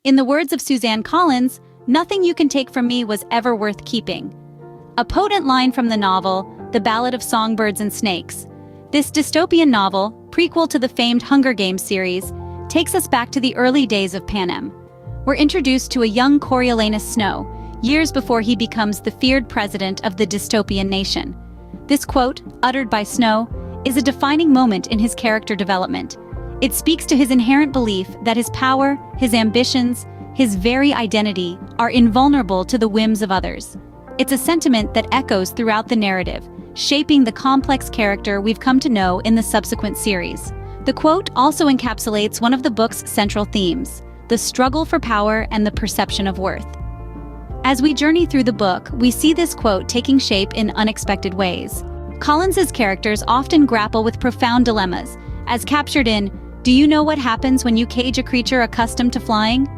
In the words of Suzanne Collins, "Nothing you can take from me was ever worth keeping." A potent line from the novel, The Ballad of Songbirds and Snakes. This dystopian novel, prequel to the famed Hunger Games series, takes us back to the early days of Panem. We're introduced to a young Coriolanus Snow, years before he becomes the feared president of the dystopian nation. This quote, uttered by Snow, is a defining moment in his character development. It speaks to his inherent belief that his power, his ambitions, his very identity are invulnerable to the whims of others. It's a sentiment that echoes throughout the narrative, shaping the complex character we've come to know in the subsequent series. The quote also encapsulates one of the book's central themes, the struggle for power and the perception of worth. As we journey through the book, we see this quote taking shape in unexpected ways. Collins's characters often grapple with profound dilemmas, as captured in "Do you know what happens when you cage a creature accustomed to flying?"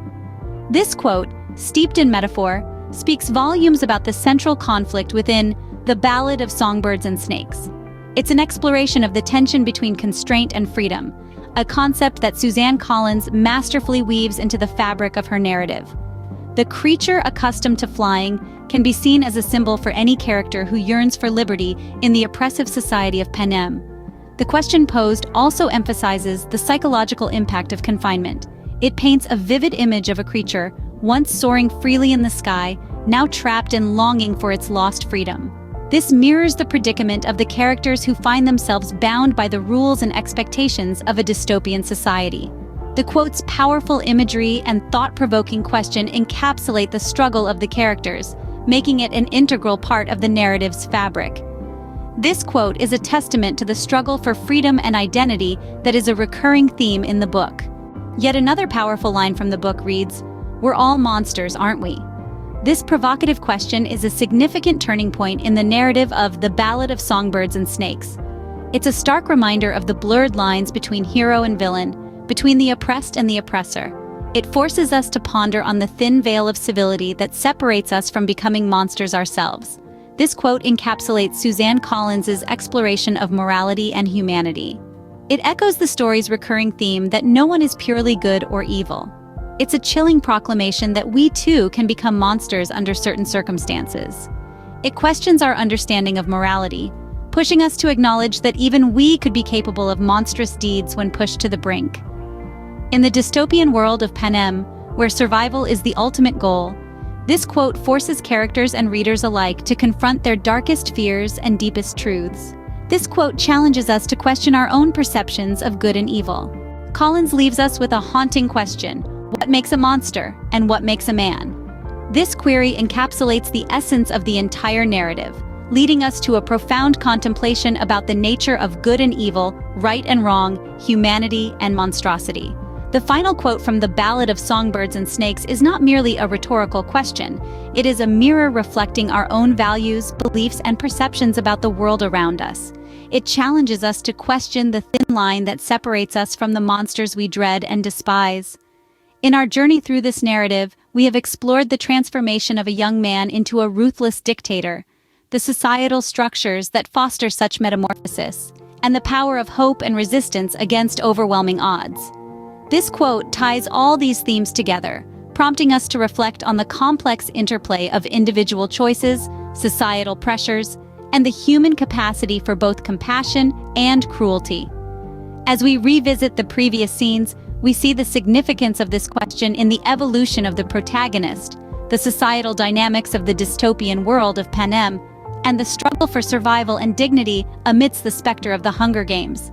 This quote, steeped in metaphor, speaks volumes about the central conflict within The Ballad of Songbirds and Snakes. It's an exploration of the tension between constraint and freedom, a concept that Suzanne Collins masterfully weaves into the fabric of her narrative. The creature accustomed to flying can be seen as a symbol for any character who yearns for liberty in the oppressive society of Panem. The question posed also emphasizes the psychological impact of confinement. It paints a vivid image of a creature, once soaring freely in the sky, now trapped and longing for its lost freedom. This mirrors the predicament of the characters who find themselves bound by the rules and expectations of a dystopian society. The quote's powerful imagery and thought-provoking question encapsulate the struggle of the characters, making it an integral part of the narrative's fabric. This quote is a testament to the struggle for freedom and identity that is a recurring theme in the book. Yet another powerful line from the book reads, "We're all monsters, aren't we?" This provocative question is a significant turning point in the narrative of The Ballad of Songbirds and Snakes. It's a stark reminder of the blurred lines between hero and villain, between the oppressed and the oppressor. It forces us to ponder on the thin veil of civility that separates us from becoming monsters ourselves. This quote encapsulates Suzanne Collins's exploration of morality and humanity. It echoes the story's recurring theme that no one is purely good or evil. It's a chilling proclamation that we too can become monsters under certain circumstances. It questions our understanding of morality, pushing us to acknowledge that even we could be capable of monstrous deeds when pushed to the brink. In the dystopian world of Panem, where survival is the ultimate goal, this quote forces characters and readers alike to confront their darkest fears and deepest truths. This quote challenges us to question our own perceptions of good and evil. Collins leaves us with a haunting question: what makes a monster, and what makes a man? This query encapsulates the essence of the entire narrative, leading us to a profound contemplation about the nature of good and evil, right and wrong, humanity and monstrosity. The final quote from The Ballad of Songbirds and Snakes is not merely a rhetorical question. It is a mirror reflecting our own values, beliefs, and perceptions about the world around us. It challenges us to question the thin line that separates us from the monsters we dread and despise. In our journey through this narrative, we have explored the transformation of a young man into a ruthless dictator, the societal structures that foster such metamorphosis, and the power of hope and resistance against overwhelming odds. This quote ties all these themes together, prompting us to reflect on the complex interplay of individual choices, societal pressures, and the human capacity for both compassion and cruelty. As we revisit the previous scenes, we see the significance of this question in the evolution of the protagonist, the societal dynamics of the dystopian world of Panem, and the struggle for survival and dignity amidst the specter of the Hunger Games.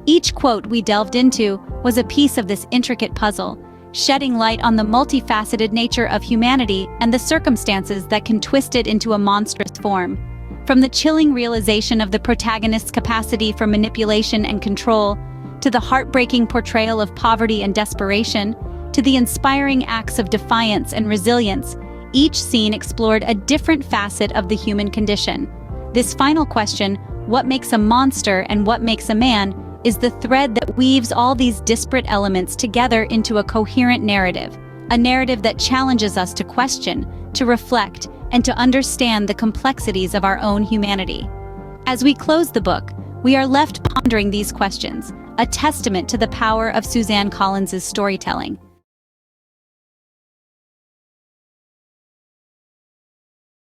Each quote we delved into was a piece of this intricate puzzle, shedding light on the multifaceted nature of humanity and the circumstances that can twist it into a monstrous form. From the chilling realization of the protagonist's capacity for manipulation and control, to the heartbreaking portrayal of poverty and desperation, to the inspiring acts of defiance and resilience, each scene explored a different facet of the human condition. This final question, what makes a monster and what makes a man, is the thread that weaves all these disparate elements together into a coherent narrative, a narrative that challenges us to question, to reflect, and to understand the complexities of our own humanity. As we close the book, we are left pondering these questions, a testament to the power of Suzanne Collins's storytelling.